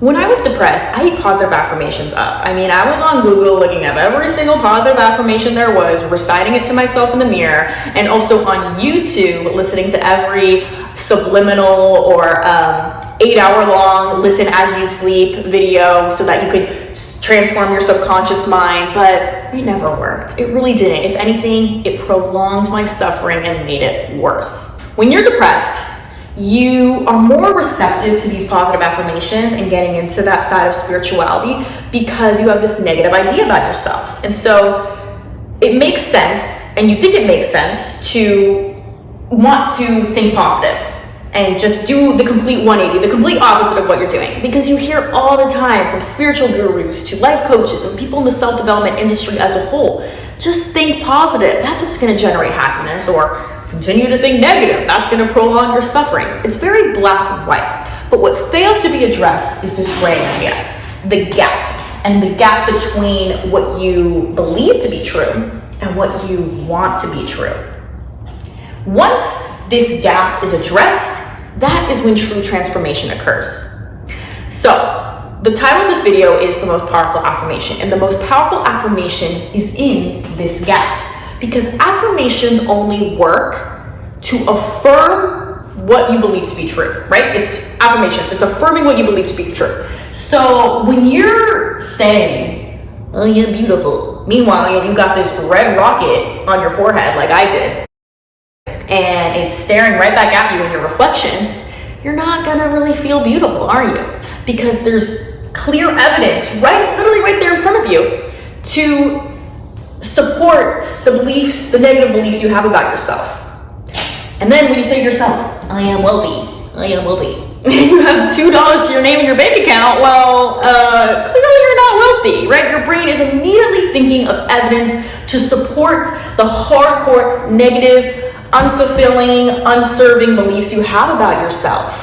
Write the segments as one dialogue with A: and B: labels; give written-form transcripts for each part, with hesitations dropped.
A: When I was depressed, I ate positive affirmations up. I mean, I was on Google looking at every single positive affirmation there was, reciting it to myself in the mirror, and also on YouTube, listening to every subliminal or 8-hour long listen as you sleep video so that you could transform your subconscious mind, but it never worked. It really didn't. If anything, it prolonged my suffering and made it worse. When you're depressed, you are more receptive to these positive affirmations and getting into that side of spirituality because you have this negative idea about yourself. And so it makes sense, and you think it makes sense, to want to think positive and just do the complete 180, the complete opposite of what you're doing. Because you hear all the time from spiritual gurus to life coaches and people in the self-development industry as a whole, just think positive. That's what's going to generate happiness, or continue to think negative. That's going to prolong your suffering. It's very black and white. But what fails to be addressed is this gray area, the gap, and the gap between what you believe to be true and what you want to be true. Once this gap is addressed, that is when true transformation occurs. So, the title of this video is The Most Powerful Affirmation, and the most powerful affirmation is in this gap. Because affirmations only work to affirm what you believe to be true, right? It's affirmations, it's affirming what you believe to be true. So when you're saying, oh, you're beautiful, meanwhile, you got this red rocket on your forehead like I did, and it's staring right back at you in your reflection, you're not gonna really feel beautiful, are you? Because there's clear evidence, literally right there in front of you, to support the beliefs, the negative beliefs you have about yourself. And then when you say to yourself, I am wealthy, you have $2 to your name in your bank account, well, clearly you're not wealthy, right? Your brain is immediately thinking of evidence to support the hardcore, negative, unfulfilling, unserving beliefs you have about yourself.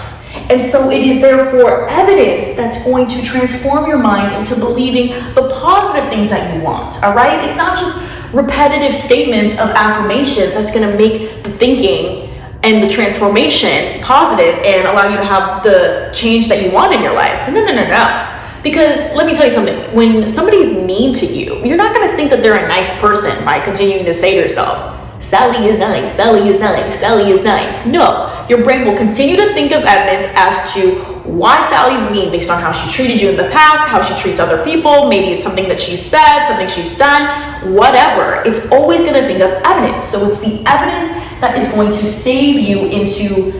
A: And so it is therefore evidence that's going to transform your mind into believing the positive things that you want, all right? It's not just repetitive statements of affirmations that's gonna make the thinking and the transformation positive and allow you to have the change that you want in your life. No. Because let me tell you something, when somebody's mean to you, you're not gonna think that they're a nice person by continuing to say to yourself, Sally is nice, Sally is nice, Sally is nice. No, your brain will continue to think of evidence as to why Sally's mean based on how she treated you in the past, how she treats other people. Maybe it's something that she's said, something she's done, whatever. It's always going to think of evidence. So it's the evidence that is going to save you into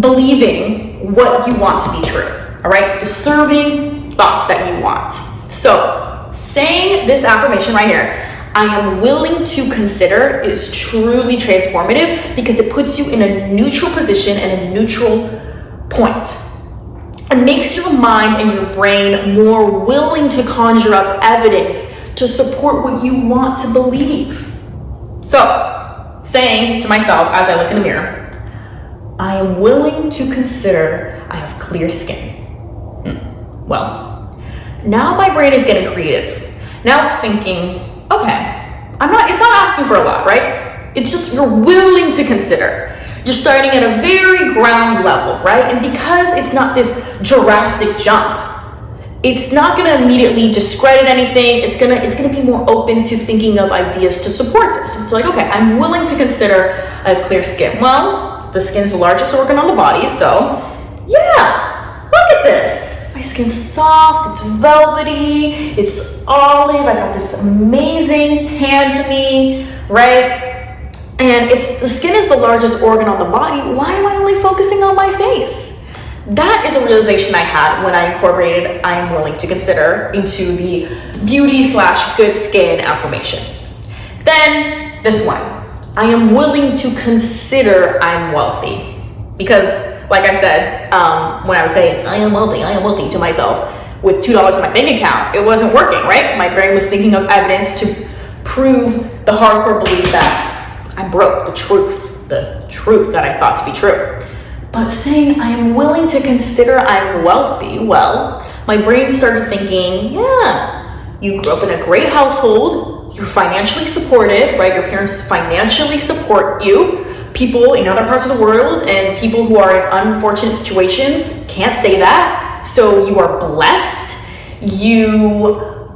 A: believing what you want to be true, all right? The serving thoughts that you want. So saying this affirmation right here, I am willing to consider, is truly transformative because it puts you in a neutral position and a neutral point. It makes your mind and your brain more willing to conjure up evidence to support what you want to believe. So, saying to myself as I look in the mirror, I am willing to consider I have clear skin. Well, now my brain is getting creative. Now it's thinking, okay, it's not asking for a lot, right? It's just you're willing to consider. You're starting at a very ground level, right? And because it's not this drastic jump, it's not gonna immediately discredit anything. It's gonna be more open to thinking of ideas to support this. It's like, okay, I'm willing to consider I have clear skin. Well, the skin is the largest organ on the body, so yeah, look at this. My skin's soft, it's velvety, it's olive, I got this amazing tan to me, right? And if the skin is the largest organ on the body, why am I only focusing on my face? That is a realization I had when I incorporated I am willing to consider into the beauty/good skin affirmation. Then this one, I am willing to consider I'm wealthy. Because like I said, when I would say, I am wealthy to myself with $2 in my bank account, it wasn't working, right? My brain was thinking of evidence to prove the hardcore belief that I'm broke, the truth that I thought to be true. But saying I am willing to consider I'm wealthy, well, my brain started thinking, yeah, you grew up in a great household, you're financially supported, right? Your parents financially support you. People in other parts of the world and people who are in unfortunate situations can't say that. So you are blessed, you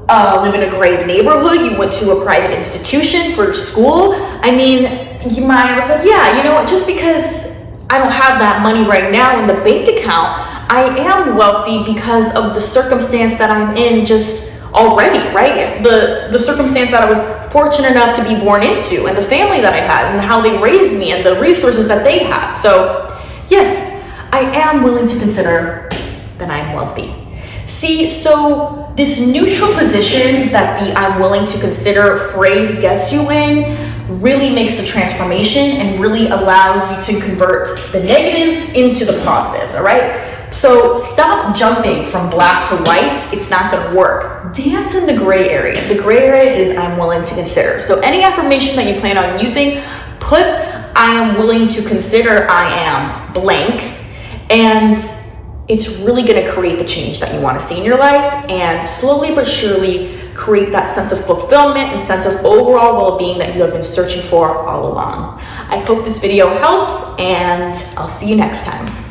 A: live in a great neighborhood, you went to a private institution for school. I mean, I was like, yeah, you know what, just because I don't have that money right now in the bank account, I am wealthy because of the circumstance that I'm in just already, right? The circumstance that I was fortunate enough to be born into, and the family that I had, and how they raised me, and the resources that they have. So yes, I am willing to consider that I'm wealthy. See, so this neutral position that the I'm willing to consider phrase gets you in really makes the transformation and really allows you to convert the negatives into the positives, all right? So stop jumping from black to white. It's not going to work. Dance in the gray area. The gray area is I'm willing to consider. So any affirmation that you plan on using, put I am willing to consider I am blank, and it's really going to create the change that you want to see in your life, and slowly but surely create that sense of fulfillment and sense of overall well-being that you have been searching for all along. I hope this video helps, and I'll see you next time.